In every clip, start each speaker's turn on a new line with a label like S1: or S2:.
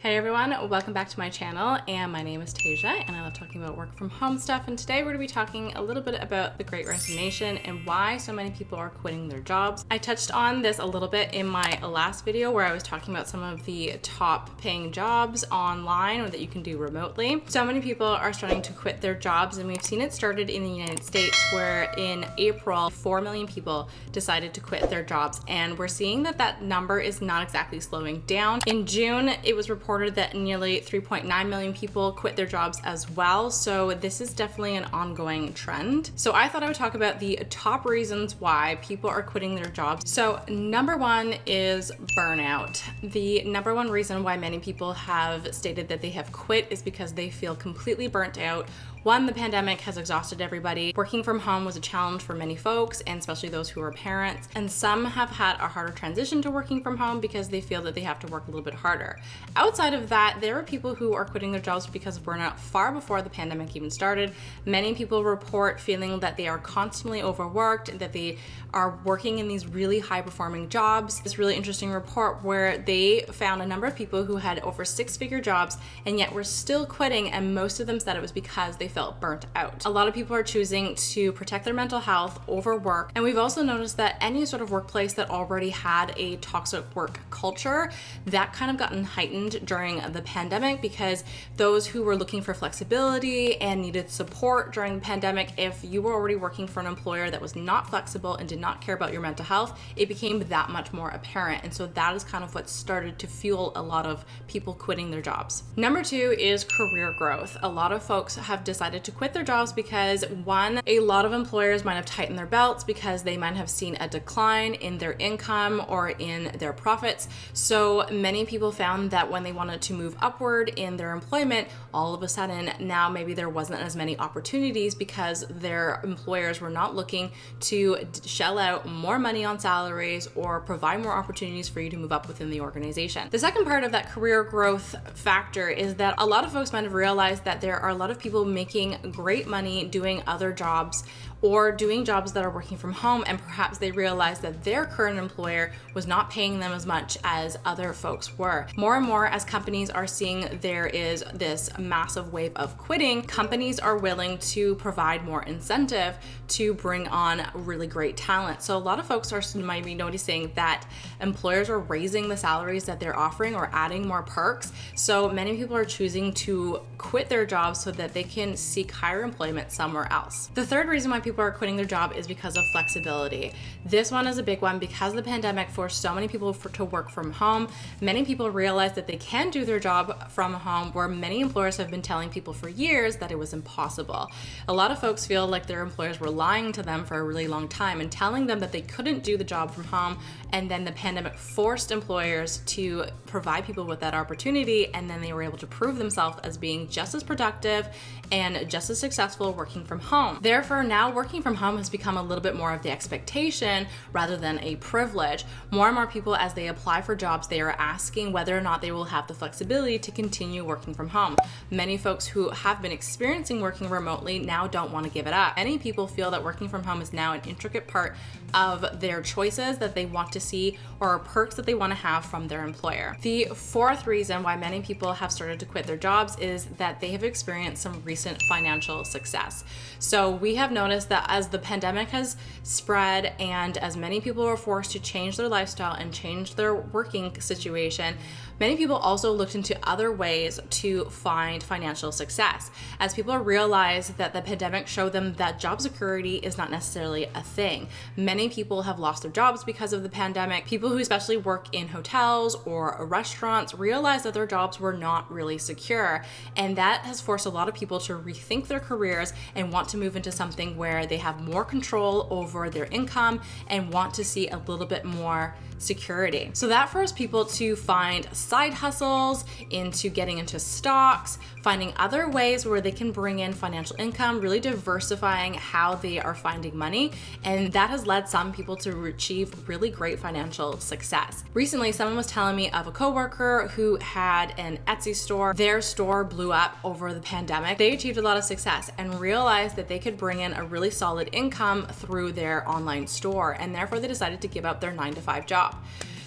S1: Hey everyone, welcome back to my channel, and my name is Tasia and I love talking about work from home stuff, and today we're going to be talking a little bit about the Great Resignation and why so many people are quitting their jobs. I touched on this a little bit in my last video where I was talking about some of the top paying jobs online or that you can do remotely. So many people are starting to quit their jobs, and we've seen it started in the United States where in April 4 million people decided to quit their jobs, and we're seeing that that number is not exactly slowing down. In June it was reported that nearly 3.9 million people quit their jobs as well. So this is definitely an ongoing trend. So I thought I would talk about the top reasons why people are quitting their jobs. So number one is burnout. The number one reason why many people have stated that they have quit is because they feel completely burnt out. One, the pandemic has exhausted everybody. Working from home was a challenge for many folks, and especially those who are parents. And some have had a harder transition to working from home because they feel that they have to work a little bit harder. Outside of that, there are people who are quitting their jobs because of burnout far before the pandemic even started. Many people report feeling that they are constantly overworked, that they are working in these really high performing jobs. This really interesting report where they found a number of people who had over 6-figure jobs and yet were still quitting, and most of them said it was because they felt burnt out. A lot of people are choosing to protect their mental health over work, and we've also noticed that any sort of workplace that already had a toxic work culture, that kind of gotten heightened during the pandemic because those who were looking for flexibility and needed support during the pandemic, if you were already working for an employer that was not flexible and did not care about your mental health, it became that much more apparent. And so that is kind of what started to fuel a lot of people quitting their jobs. Number two is career growth. A lot of folks have decided to quit their jobs because one, a lot of employers might have tightened their belts because they might have seen a decline in their income or in their profits. So many people found that when they wanted to move upward in their employment, all of a sudden now maybe there wasn't as many opportunities because their employers were not looking to shell out more money on salaries or provide more opportunities for you to move up within the organization. The second part of that career growth factor is that a lot of folks might have realized that there are a lot of people making great money doing other jobs or doing jobs that are working from home, and perhaps they realized that their current employer was not paying them as much as other folks were. More and more, as companies are seeing there is this massive wave of quitting, companies are willing to provide more incentive to bring on really great talent. So a lot of folks might be noticing that employers are raising the salaries that they're offering or adding more perks. So many people are choosing to quit their jobs so that they can seek higher employment somewhere else. The third reason why people are quitting their job is because of flexibility. This one is a big one because the pandemic forced so many people to work from home. Many people realized that they can do their job from home, where many employers have been telling people for years that it was impossible. A lot of folks feel like their employers were lying to them for a really long time and telling them that they couldn't do the job from home, and then the pandemic forced employers to provide people with that opportunity, and then they were able to prove themselves as being just as productive and just as successful working from home. Therefore, now working from home has become a little bit more of the expectation rather than a privilege. More and more people, as they apply for jobs, they are asking whether or not they will have the flexibility to continue working from home. Many folks who have been experiencing working remotely now don't want to give it up. Many people feel that working from home is now an intricate part of their choices that they want to see or perks that they want to have from their employer. The fourth reason why many people have started to quit their jobs is that they have experienced some recent financial success. So we have noticed that as the pandemic has spread and as many people are forced to change their lifestyle and change their working situation, many people also looked into other ways to find financial success. As people realize that the pandemic showed them that job security is not necessarily a thing. Many people have lost their jobs because of the pandemic. People who especially work in hotels or restaurants realized that their jobs were not really secure, and that has forced a lot of people to rethink their careers and want to move into something where they have more control over their income and want to see a little bit more security. So that forced people to find side hustles, into getting into stocks, finding other ways where they can bring in financial income, really diversifying how they are finding money. And that has led some people to achieve really great financial success. Recently, someone was telling me of a coworker who had an Etsy store. Their store blew up over the pandemic. They achieved a lot of success and realized that they could bring in a really solid income through their online store. And therefore they decided to give up their 9-to-5 job.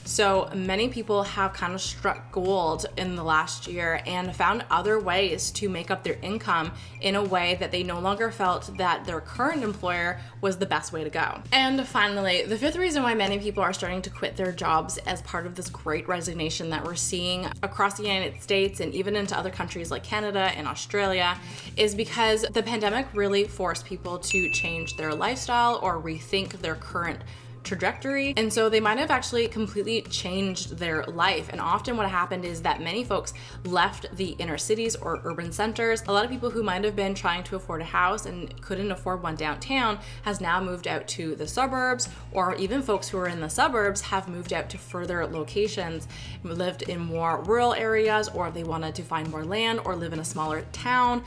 S1: So many people have kind of struck gold in the last year and found other ways to make up their income in a way that they no longer felt that their current employer was the best way to go. And finally, the fifth reason why many people are starting to quit their jobs as part of this great resignation that we're seeing across the United States and even into other countries like Canada and Australia is because the pandemic really forced people to change their lifestyle or rethink their current trajectory. And so they might have actually completely changed their life. And often what happened is that many folks left the inner cities or urban centers. A lot of people who might have been trying to afford a house and couldn't afford one downtown has now moved out to the suburbs, or even folks who are in the suburbs have moved out to further locations, lived in more rural areas, or they wanted to find more land or live in a smaller town.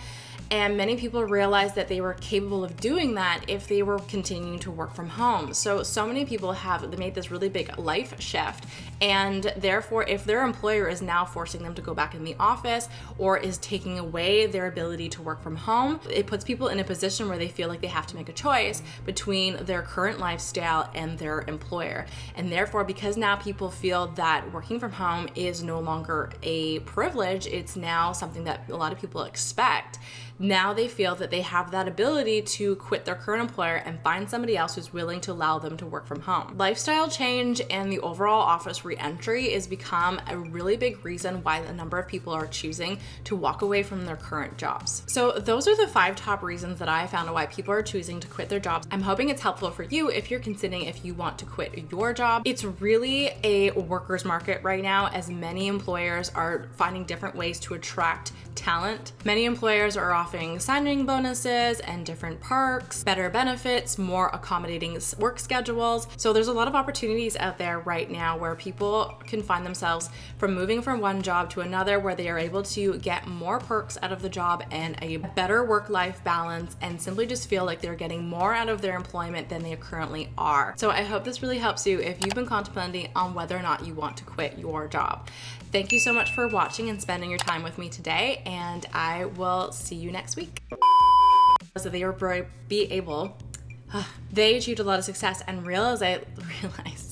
S1: And many people realized that they were capable of doing that if they were continuing to work from home. So many people have made this really big life shift. And therefore, if their employer is now forcing them to go back in the office or is taking away their ability to work from home, it puts people in a position where they feel like they have to make a choice between their current lifestyle and their employer. And therefore, because now people feel that working from home is no longer a privilege, it's now something that a lot of people expect. Now they feel that they have that ability to quit their current employer and find somebody else who's willing to allow them to work from home. Lifestyle change and the overall office re-entry has become a really big reason why a number of people are choosing to walk away from their current jobs. So those are the 5 top reasons that I found why people are choosing to quit their jobs. I'm hoping it's helpful for you if you're considering if you want to quit your job. It's really a worker's market right now, as many employers are finding different ways to attract talent. Many employers are offering signing bonuses and different perks, better benefits, more accommodating work schedules. So there's a lot of opportunities out there right now where people can find themselves from moving from one job to another, where they are able to get more perks out of the job and a better work-life balance, and simply just feel like they're getting more out of their employment than they currently are. So I hope this really helps you if you've been contemplating on whether or not you want to quit your job. Thank you so much for watching and spending your time with me today, and I will see you next week. So they achieved a lot of success and realized